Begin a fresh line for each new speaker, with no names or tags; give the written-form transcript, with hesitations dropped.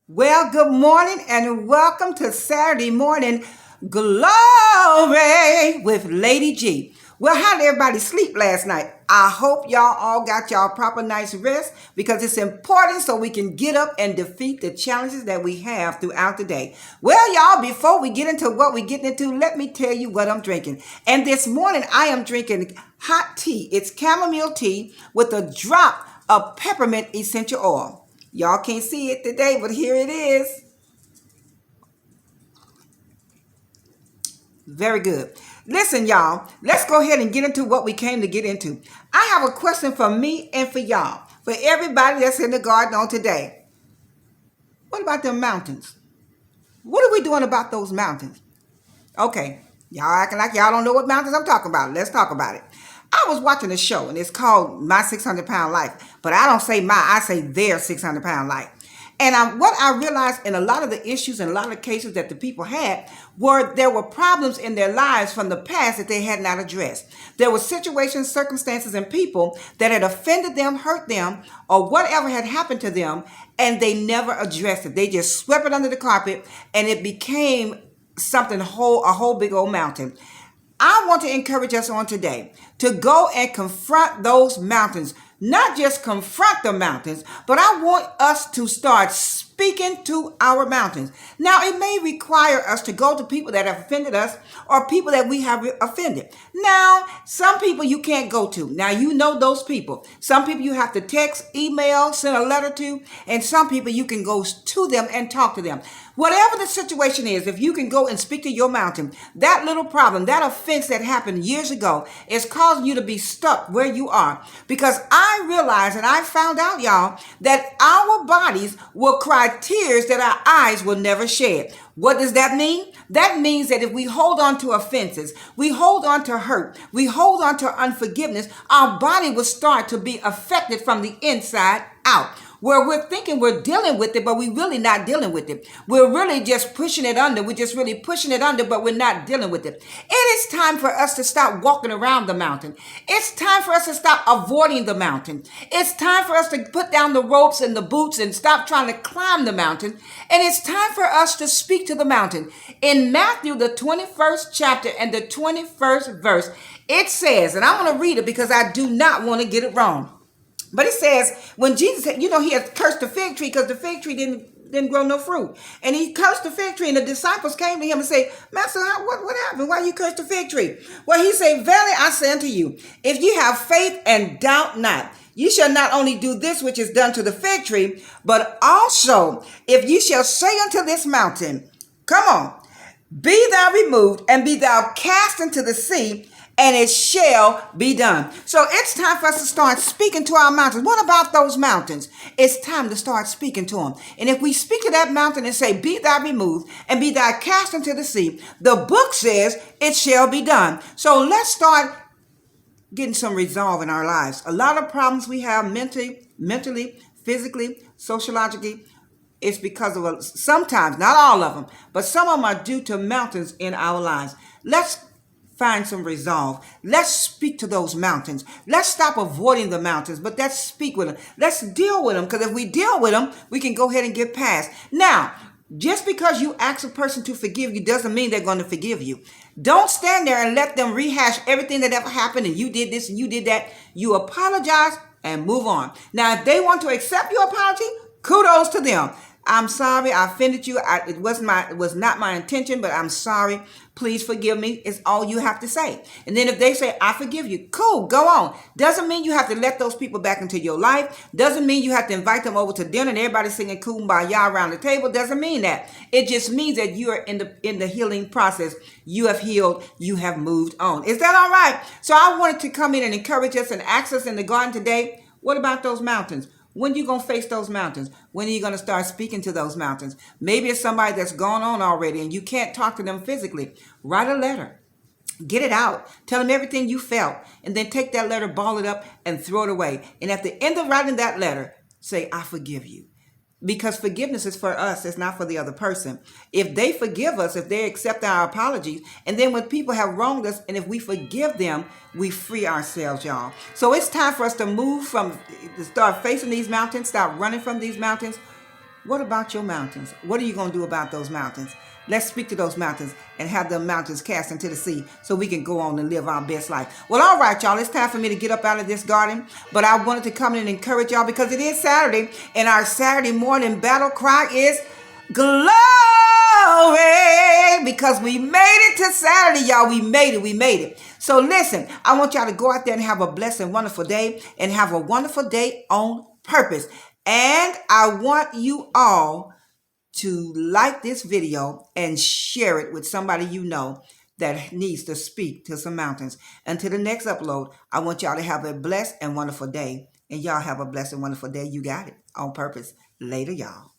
Well, good morning and welcome to Saturday Morning Glory with Lady G. Well, how did everybody sleep last night? I hope y'all all got y'all proper night's rest because it's important so we can get up and defeat the challenges that we have throughout the day. Well, y'all, before we get into what we're getting into, let me tell you what I'm drinking. And this morning I am drinking hot tea. It's chamomile tea with a drop of peppermint essential oil. Y'all can't see it today, but here it is. Very good. Listen, y'all, let's go ahead and get into what we came to get into. I have a question for me and for y'all, for everybody that's in the garden on today. What about them mountains? What are we doing about those mountains? Okay, y'all acting like y'all don't know what mountains I'm talking about. Let's talk about it. I was watching a show and it's called My 600 Pound Life, but I don't say my, I say their 600 pound life. And what I realized in a lot of the issues and a lot of cases that the people had were there were problems in their lives from the past that they had not addressed. There were situations, circumstances, and people that had offended them, hurt them, or whatever had happened to them, and they never addressed it. They just swept it under the carpet, and it became something a whole big old mountain. I want to encourage us on today to go and confront those mountains. Not just confront the mountains, but I want us to start speaking to our mountains. Now, it may require us to go to people that have offended us or people that we have offended. Now, some people you can't go to. Now, you know those people. Some people you have to text, email, send a letter to, and some people you can go to them and talk to them. Whatever the situation is, if you can go and speak to your mountain, that little problem, that offense that happened years ago is causing you to be stuck where you are. Because I realized and I found out, y'all, that our bodies will cry tears that our eyes will never shed. What does that mean? That means that if we hold on to offenses, we hold on to hurt, we hold on to unforgiveness, our body will start to be affected from the inside out. Where we're thinking we're dealing with it, but we're really not dealing with it. We're really just pushing it under. We're just really pushing it under, but we're not dealing with it. It is time for us to stop walking around the mountain. It's time for us to stop avoiding the mountain. It's time for us to put down the ropes and the boots and stop trying to climb the mountain. And it's time for us to speak to the mountain. In Matthew, the 21st chapter and the 21st verse, it says, and I want to read it because I do not want to get it wrong. But it says when Jesus, he had cursed the fig tree because the fig tree didn't grow no fruit. And he cursed the fig tree and the disciples came to him and say, Master, what happened? Why you cursed the fig tree? Well, he said, verily I say unto you, if you have faith and doubt not, you shall not only do this which is done to the fig tree, but also if you shall say unto this mountain, come on, be thou removed and be thou cast into the sea, and it shall be done. So it's time for us to start speaking to our mountains. What about those mountains? It's time to start speaking to them. And if we speak to that mountain and say, be thou removed and be thou cast into the sea, the book says it shall be done. So let's start getting some resolve in our lives. A lot of problems we have mentally, physically, sociologically, it's because of sometimes, not all of them, but some of them are due to mountains in our lives. Let's find some resolve. Let's speak to those mountains. Let's stop avoiding the mountains, but let's speak with them. Let's deal with them, because if we deal with them, we can go ahead and get past. Now, just because you ask a person to forgive you doesn't mean they're going to forgive you. Don't stand there and let them rehash everything that ever happened and you did this and you did that. You apologize and move on. Now, if they want to accept your apology, kudos to them. I'm sorry I offended you. It was not my intention, but I'm sorry. Please forgive me. It's all you have to say. And then if they say, I forgive you, cool, go on. Doesn't mean you have to let those people back into your life. Doesn't mean you have to invite them over to dinner and everybody singing kumbaya around the table. Doesn't mean that. It just means that you are in the healing process. You have healed. You have moved on. Is that all right? So I wanted to come in and encourage us and ask us in the garden today, what about those mountains? When are you going to face those mountains? When are you going to start speaking to those mountains? Maybe it's somebody that's gone on already and you can't talk to them physically. Write a letter. Get it out. Tell them everything you felt. And then take that letter, ball it up, and throw it away. And at the end of writing that letter, say, I forgive you. Because forgiveness is for us, it's not for the other person. If they forgive us, if they accept our apologies, and then when people have wronged us, and if we forgive them, we free ourselves, y'all. So it's time for us to move to start facing these mountains, stop running from these mountains. What about your mountains? What are you going to do about those mountains? Let's speak to those mountains and have the mountains cast into the sea so we can go on and live our best life. Well, all right, y'all. It's time for me to get up out of this garden. But I wanted to come in and encourage y'all because it is Saturday. And our Saturday morning battle cry is glory. Because we made it to Saturday, y'all. We made it. We made it. So listen, I want y'all to go out there and have a blessed and wonderful day. And have a wonderful day on purpose. And I want you all to like this video and share it with somebody you know that needs to speak to some mountains. Until the next upload, I want y'all to have a blessed and wonderful day. And y'all have a blessed and wonderful day. You got it. On purpose. Later, y'all.